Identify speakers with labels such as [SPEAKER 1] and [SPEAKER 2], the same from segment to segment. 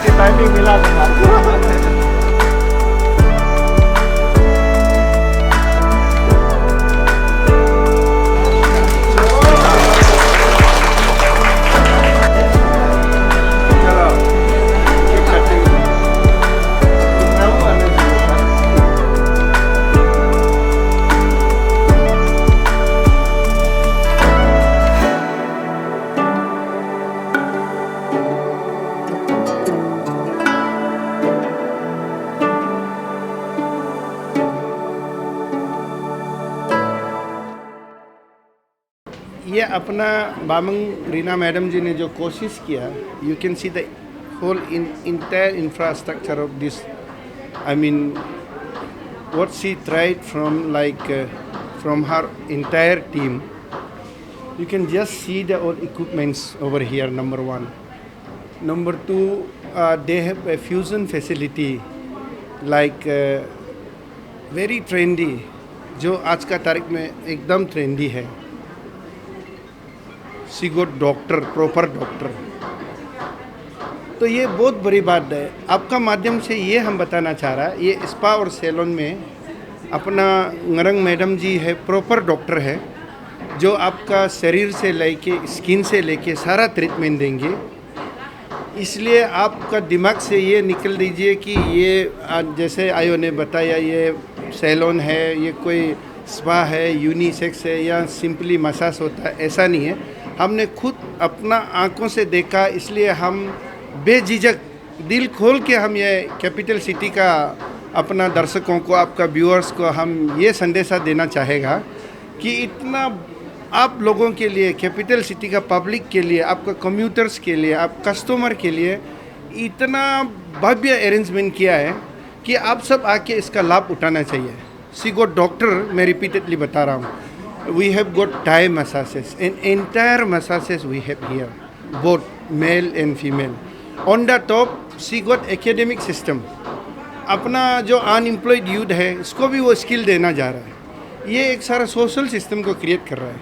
[SPEAKER 1] kasih timing मिला था। ये अपना बामंग रीना मैडम जी ने जो कोशिश किया, you can see the whole entire infrastructure of this, I mean what she tried from from her entire team. You can just see the old equipments over here, number one. Number two, they have a fusion facility like very trendy, जो आज का तारीख में एकदम trendy है. She got doctor, proper doctor. तो ये बहुत बड़ी बात है. आपका माध्यम से ये हम बताना चाह रहा है, ये स्पा और सैलून में अपना नरंग मैडम जी है, प्रॉपर डॉक्टर है, जो आपका शरीर से लेके स्किन से लेके सारा ट्रीटमेंट देंगे. इसलिए आपका दिमाग से ये निकल दीजिए कि ये जैसे आयो ने बताया ये सैलून है, ये कोई स्पा है, यूनिसेक्स है या सिंपली मसाज होता है, ऐसा नहीं है. हमने खुद अपना आंखों से देखा, इसलिए हम बेझिझक दिल खोल के हम ये कैपिटल सिटी का अपना दर्शकों को, आपका व्यूअर्स को हम ये संदेशा देना चाहेगा कि इतना आप लोगों के लिए, कैपिटल सिटी का पब्लिक के लिए, आपका कम्यूटर्स के लिए, आप कस्टमर के लिए इतना भव्य अरेंजमेंट किया है कि आप सब आके इसका लाभ उठाना चाहिए. सी गॉट डॉक्टर, मैं रिपीटेडली बता रहा हूँ, we have got Thai massages, and entire massages we have here, both male and female. On the top, she got academic system. अपना जो अनएम्प्लॉयड यूथ है इसको भी वो स्किल देना जा रहा है. ये एक सारा सोशल सिस्टम को क्रिएट कर रहा है.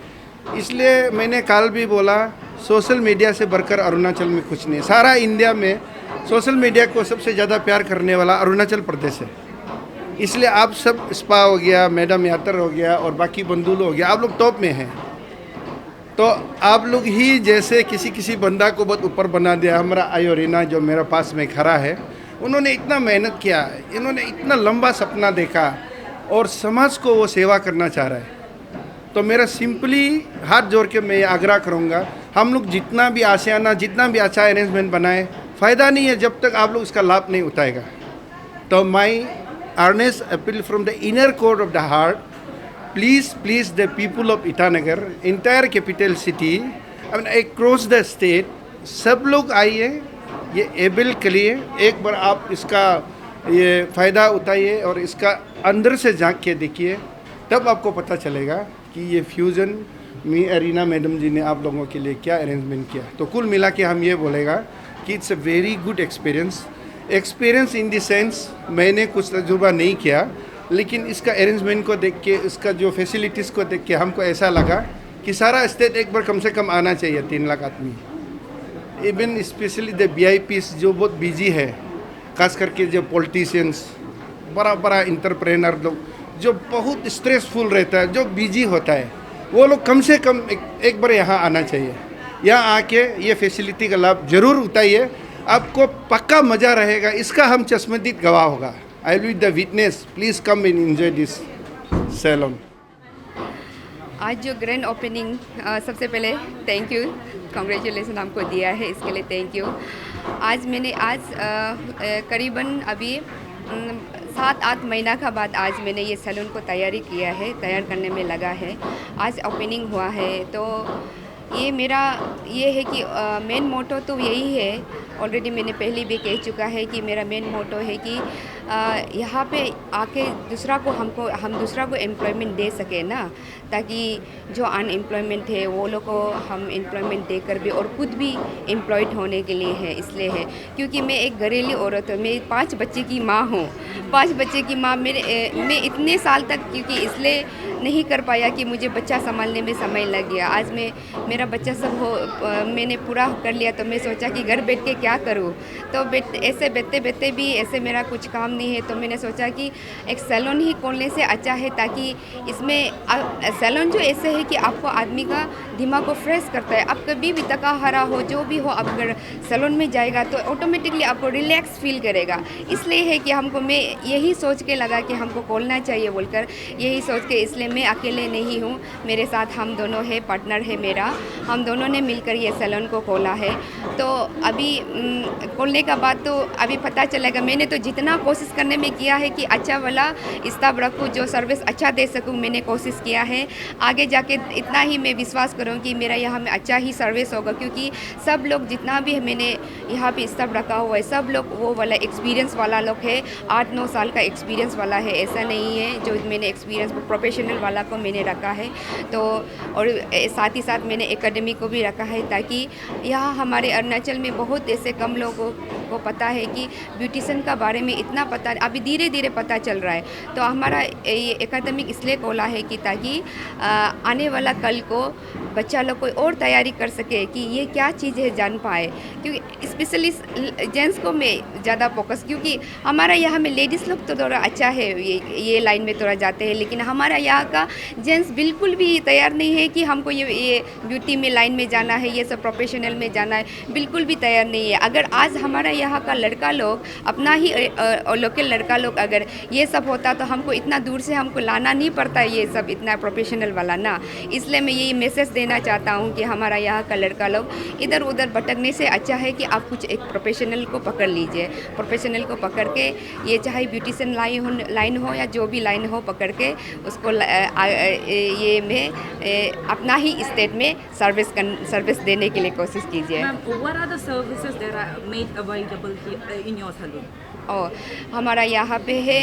[SPEAKER 1] इसलिए मैंने कल भी बोला, सोशल मीडिया से बढ़कर अरुणाचल में कुछ नहीं. सारा इंडिया में सोशल मीडिया को सबसे ज़्यादा प्यार करने वाला अरुणाचल प्रदेश है. इसलिए आप सब, स्पा हो गया, मैडम यात्रा हो गया और बाकी बंदूल हो गया, आप लोग टॉप में हैं. तो आप लोग ही जैसे किसी बंदा को बहुत ऊपर बना दिया. हमारा आयो रीना जो मेरे पास में खड़ा है, उन्होंने इतना मेहनत किया, इन्होंने इतना लंबा सपना देखा और समाज को वो सेवा करना चाह रहा है. तो मेरा सिंपली हाथ जोड़ के मैं आग्रह करूँगा, हम लोग जितना भी आशियाना, जितना भी अच्छा अरेंजमेंट बनाए, फ़ायदा नहीं है जब तक आप लोग इसका लाभ नहीं उठाएगा. तो माई earnest appeal from the inner core of the heart, please the people of Itanagar, entire capital city, I mean across the state, सब लोग आइए, ये एबल के लिए एक बार आप इसका ये फ़ायदा उठाइए और इसका अंदर से झांक के देखिए, तब आपको पता चलेगा कि ये फ्यूज़न मी रीना मैडम जी ने आप लोगों के लिए क्या अरेंजमेंट किया. तो कुल मिला के हम ये बोलेगा कि it's a very good experience in the sense, मैंने कुछ तजुर्बा नहीं किया, लेकिन इसका अरेंजमेंट को देख के, इसका जो फैसिलिटीज़ को देख के हमको ऐसा लगा कि सारा स्टेट एक बार कम से कम आना चाहिए. 3 लाख आदमी, इवन स्पेशली द VIPs जो बहुत बिजी है, खास करके जो पॉलिटिशियंस, बड़ा इंटरप्रेनर लोग जो बहुत स्ट्रेसफुल रहता है, जो बिजी होता है, वो लोग कम से कम एक बार यहाँ आना चाहिए. यहाँ आके ये फैसिलिटी का लाभ ज़रूर उठाइए, आपको पक्का मज़ा रहेगा. इसका हम चश्मदीद गवाह होगा. I will be the witness. Please come and enjoy this salon.
[SPEAKER 2] आज जो ग्रैंड ओपनिंग, सबसे पहले थैंक यू, कॉन्ग्रेचुलेसन हमको दिया है, इसके लिए थैंक यू. आज करीबन अभी 7-8 महीना का बाद आज मैंने ये सैलून को तैयारी किया है, तैयार करने में लगा है. आज ओपनिंग हुआ है, तो ये मेरा ये है कि मेन मोटो तो यही है. ऑलरेडी मैंने पहले भी कह चुका है कि मेरा मेन मोटो है कि यहाँ पे आके हम दूसरा को एम्प्लॉयमेंट दे सके ना, ताकि जो अनएम्प्लॉयमेंट है वो लोग को हम एम्प्लॉयमेंट देकर भी और खुद भी एम्प्लॉयड होने के लिए है। इसलिए है क्योंकि मैं एक घरेलू औरत हूँ, मैं 5 बच्चे की माँ हूँ। 5 बच्चे की माँ मैं इतने साल तक क्योंकि इसलिए नहीं कर पाया कि मुझे बच्चा संभालने में समय लग गया। आज मेरा बच्चा सब मैंने पूरा कर लिया, तो मैं सोचा कि घर बैठ के क्या करूँ। तो ऐसे बैठते बैठते भी ऐसे मेरा कुछ काम नहीं है, तो मैंने सोचा कि एक सैलून ही खोलने से अच्छा है, ताकि इसमें सैलून जो ऐसे है कि आपको आदमी का दिमाग को फ्रेश करता है। आप कभी भी थका हारा हो, जो भी हो, आप अगर सैलून में जाएगा तो ऑटोमेटिकली आपको रिलैक्स फील करेगा। इसलिए है कि मैं यही सोच के लगा कि हमको खोलना चाहिए बोलकर, यही सोच के, इसलिए मैं अकेले नहीं हूँ, मेरे साथ हम दोनों है, पार्टनर है मेरा, हम दोनों ने मिलकर ये सैलून को खोला है। तो अभी खोलने का बाद तो अभी पता चलेगा। मैंने तो जितना कोशिश करने में किया है कि अच्छा वाला स्टाफ रखूँ, जो सर्विस अच्छा दे सकूँ, मैंने कोशिश किया है। आगे जाके इतना ही मैं विश्वास करूँ कि मेरा यहाँ में अच्छा ही सर्विस होगा, क्योंकि सब लोग जितना भी मैंने यहाँ पे स्टाफ रखा हुआ है, सब लोग वो वाला एक्सपीरियंस वाला लोग है, 8-9 साल का एक्सपीरियंस वाला है। ऐसा नहीं है जो मैंने एक्सपीरियंस प्रोफेशनल वाला को मैंने रखा है। तो और साथ ही साथ मैंने एकेडमी को भी रखा है, ताकि यहाँ हमारे अरुणाचल में बहुत ऐसे कम लोगों को पता है कि ब्यूटिशियन का बारे में इतना पता, अभी धीरे धीरे पता चल रहा है। तो हमारा ये एकेडमिक इसलिए खोला है कि ताकि आने वाला कल को बच्चा लोग कोई और तैयारी कर सके कि ये क्या चीज़ है, जान पाए। क्योंकि स्पेशली जेंट्स को मैं ज़्यादा फोकस, क्योंकि हमारा यहाँ में लेडीज़ लोग तो थोड़ा अच्छा है, ये लाइन में थोड़ा जाते हैं, लेकिन हमारा यहाँ का जेंट्स बिल्कुल भी तैयार नहीं है कि हमको ये ब्यूटी में लाइन में जाना है, ये सब प्रोफेशनल में जाना है, बिल्कुल भी तैयार नहीं है। अगर आज हमारा यहाँ का लड़का लोग अपना ही लोकल लड़का लोग अगर ये सब होता तो हमको इतना दूर से हमको लाना नहीं पड़ता ये सब इतना प्रोफेशनल वाला ना। इसलिए मैं यही मैसेज देना चाहता हूँ कि हमारा यहाँ का लड़का लोग इधर उधर भटकने से अच्छा है कि आप कुछ एक प्रोफेशनल को पकड़ लीजिए। प्रोफेशनल को पकड़ के, ये चाहे ब्यूटिशियन लाइन हो या जो भी लाइन हो, पकड़ के उसको ये में अपना ही स्टेट में सर्विस देने के लिए कोशिश कीजिए।
[SPEAKER 3] Ma'am, what are the services that are made available here in your salon?
[SPEAKER 2] और हमारा यहाँ पे है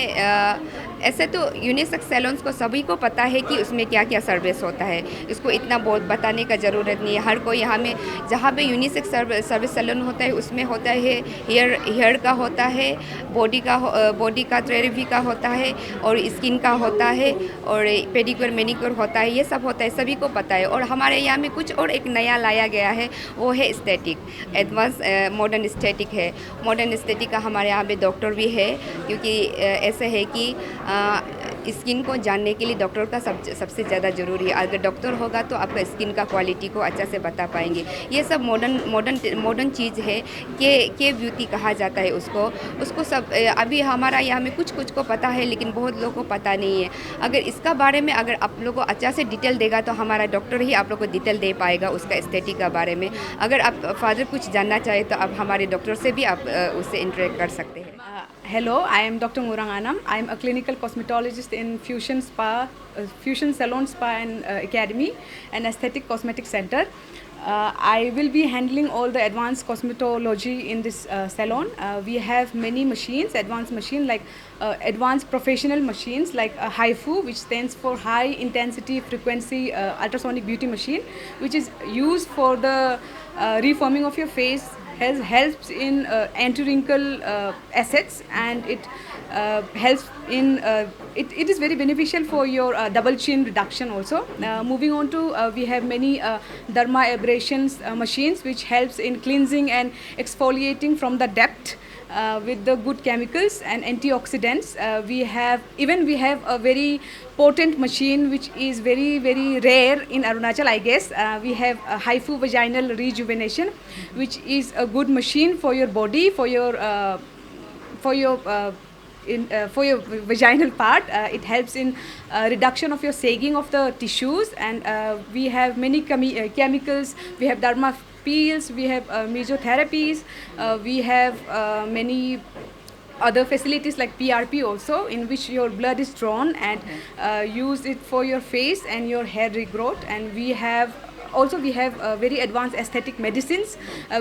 [SPEAKER 2] ऐसे तो यूनिसेक्स सैलून्स को सभी को पता है कि उसमें क्या क्या सर्विस होता है, इसको इतना बहुत बताने का ज़रूरत नहीं है। हर कोई यहाँ में जहाँ पे यूनिसेक्स सर्विस सैलून होता है उसमें होता है हेयर का होता है, बॉडी का थेरेपी का होता है, और स्किन का होता है, और पेडिक्योर मैनिक्योर होता है, ये सब होता है, सभी को पता है। और हमारे यहाँ में कुछ और एक नया लाया गया है, वो है एस्थेटिक, एडवांस मॉडर्न एस्थेटिक है। मॉडर्न एस्थेटिक का हमारे यहाँ पे डॉक्टर भी है, क्योंकि ऐसे है कि स्किन को जानने के लिए डॉक्टर का सबसे ज़्यादा ज़रूरी है। अगर डॉक्टर होगा तो आपका स्किन का क्वालिटी को अच्छा से बता पाएंगे। ये सब मॉडर्न चीज़ है कि ब्यूटी कहा जाता है उसको सब अभी हमारा यहाँ में कुछ को पता है, लेकिन बहुत लोगों को पता नहीं है। अगर इसका बारे में अगर आप लोगों को अच्छा से डिटेल देगा तो हमारा डॉक्टर ही आप लोग को डिटेल दे पाएगा उसका एस्थेटिक का बारे में। अगर आप फादर कुछ जानना चाहे तो आप हमारे डॉक्टर से भी आप उससे इंटरेक्ट कर सकते हैं।
[SPEAKER 4] Hello, I am Dr. Ngurang Anam. I am a clinical cosmetologist in Fusion Salon Spa and Academy, an aesthetic cosmetic center. I will be handling all the advanced cosmetology in this salon. We have many machines, advanced machine like advanced professional machines like HIFU, which stands for high intensity frequency ultrasonic beauty machine, which is used for the reforming of your face. Helps in anti-wrinkle assets, and it helps in it is very beneficial for your double chin reduction also. Moving on to we have many derma abrasions machines which helps in cleansing and exfoliating from the depth with the good chemicals and antioxidants. We have a very potent machine which is very rare in Arunachal, I guess. We have a HIFU vaginal rejuvenation, which is a good machine for your body, for your vaginal part. It helps in reduction of your sagging of the tissues, and we have many chemicals. We have derma peels, we have mesotherapies, we have many other facilities like PRP also, in which your blood is drawn and use it for your face and your hair regrowth. And we have also we have very advanced aesthetic medicines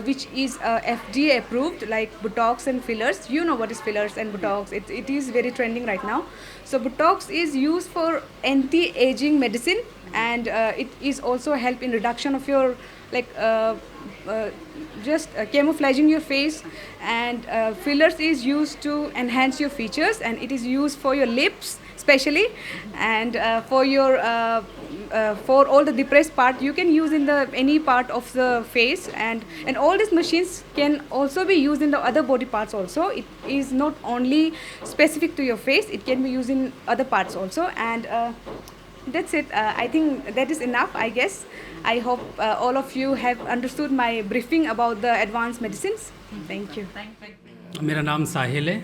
[SPEAKER 4] which is FDA approved, like Botox and fillers. You know what is fillers and Botox. It is very trending right now. So Botox is used for anti-aging medicine, and it is also help in reduction of your like just camouflaging your face, and fillers is used to enhance your features, and it is used for your lips especially, and for your for all the depressed part you can use in the any part of the face, and all these machines can also be used in the other body parts also. It is not only specific to your face, it can be used in other parts also, and that's it. I think that is enough, I guess. I hope all of you have understood my briefing about the advanced medicines. Thank you.
[SPEAKER 5] मेरा नाम साहिल है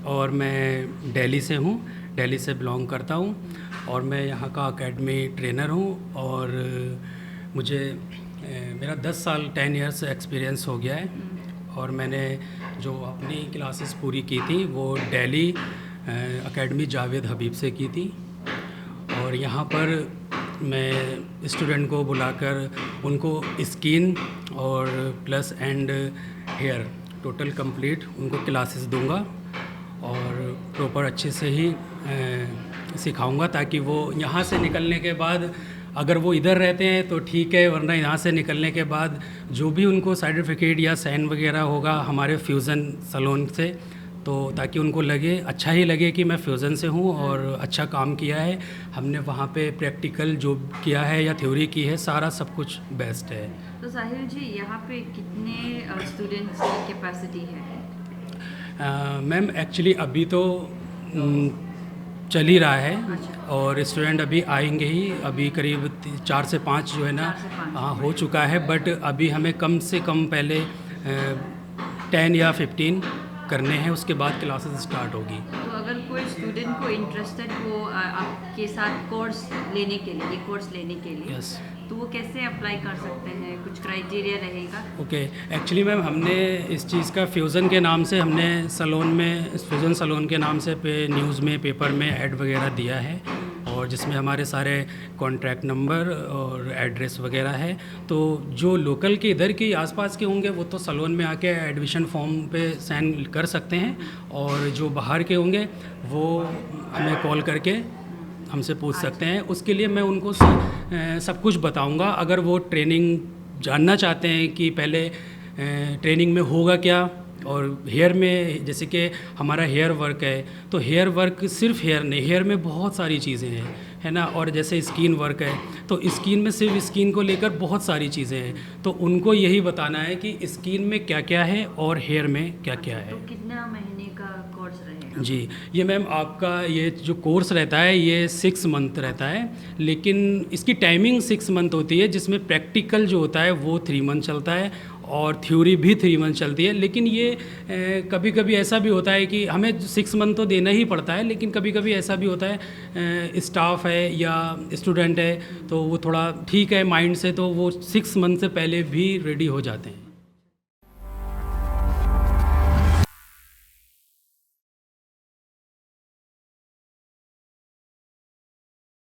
[SPEAKER 5] और मैं दिल्ली से हूँ, दिल्ली से belong करता हूँ, और मैं यहाँ का एकेडमी ट्रेनर हूँ, और मुझे मेरा 10 साल 10 इयर्स एक्सपीरियंस हो गया है, और मैंने जो अपनी क्लासेस पूरी की थी वो दिल्ली एकेडमी जावेद हबीब से की थी, और यहाँ पर मैं स्टूडेंट को बुलाकर उनको स्किन और plus and hair total complete उनको क्लासेस दूंगा, और प्रॉपर अच्छे से ही सिखाऊंगा, ताकि वो यहाँ से निकलने के बाद अगर वो इधर रहते हैं तो ठीक है, वरना यहाँ से निकलने के बाद जो भी उनको सर्टिफिकेट या साइन वगैरह होगा हमारे फ्यूज़न सैलून से, तो ताकि उनको लगे, अच्छा ही लगे कि मैं फ्यूज़न से हूँ और अच्छा काम किया है हमने वहाँ पे, प्रैक्टिकल जो किया है या थ्योरी की है, सारा सब कुछ बेस्ट है।
[SPEAKER 3] तो साहिल जी, यहाँ पे कितने स्टूडेंट्स की कैपेसिटी है?
[SPEAKER 5] मैम एक्चुअली अभी तो चल ही रहा है, और स्टूडेंट अभी आएंगे ही, अभी करीब 4 से 5 जो है ना हो चुका है, बट अभी हमें कम से कम पहले 10 या 15 करने हैं, उसके बाद क्लासेस स्टार्ट होगी।
[SPEAKER 3] तो अगर कोई स्टूडेंट को इंटरेस्टेड हो आपके साथ कोर्स लेने के लिए, कोर्स लेने के लिए,
[SPEAKER 5] यस,
[SPEAKER 3] तो वो कैसे अप्लाई कर सकते हैं? कुछ क्राइटेरिया रहेगा?
[SPEAKER 5] ओके, एक्चुअली मैम हमने इस चीज़ का फ्यूज़न के नाम से हमने सैलून में, फ्यूज़न सैलून के नाम से न्यूज़ में, पेपर में ऐड वगैरह दिया है, और जिसमें हमारे सारे कॉन्टैक्ट नंबर और एड्रेस वगैरह है। तो जो लोकल के इधर के आसपास के होंगे वो तो सैलून में आके एडमिशन फॉर्म पे साइन कर सकते हैं, और जो बाहर के होंगे वो हमें कॉल करके हमसे पूछ सकते हैं। उसके लिए मैं उनको सब कुछ बताऊंगा। अगर वो ट्रेनिंग जानना चाहते हैं कि पहले ट्रेनिंग में होगा क्या, और हेयर में जैसे कि हमारा हेयर वर्क है, तो हेयर वर्क सिर्फ हेयर नहीं, हेयर में बहुत सारी चीज़ें हैं, है ना, और जैसे स्किन वर्क है तो स्किन में सिर्फ स्किन को लेकर बहुत सारी चीज़ें हैं, तो उनको यही बताना है कि स्किन में क्या क्या है और हेयर में क्या क्या है।
[SPEAKER 3] तो कितना महीने का कोर्स रहेगा?
[SPEAKER 5] जी, ये मैम आपका ये जो कोर्स रहता है ये 6 मंथ रहता है, लेकिन इसकी टाइमिंग 6 मंथ होती है, जिसमें प्रैक्टिकल जो होता है वो 3 मंथ चलता है, और थ्योरी भी 3 मंथ चलती है। लेकिन ये कभी कभी ऐसा भी होता है कि हमें 6 मंथ तो देना ही पड़ता है, लेकिन कभी कभी ऐसा भी होता है स्टाफ है या स्टूडेंट है तो वो थोड़ा ठीक है माइंड से, तो वो 6 मंथ से पहले भी रेडी हो जाते हैं।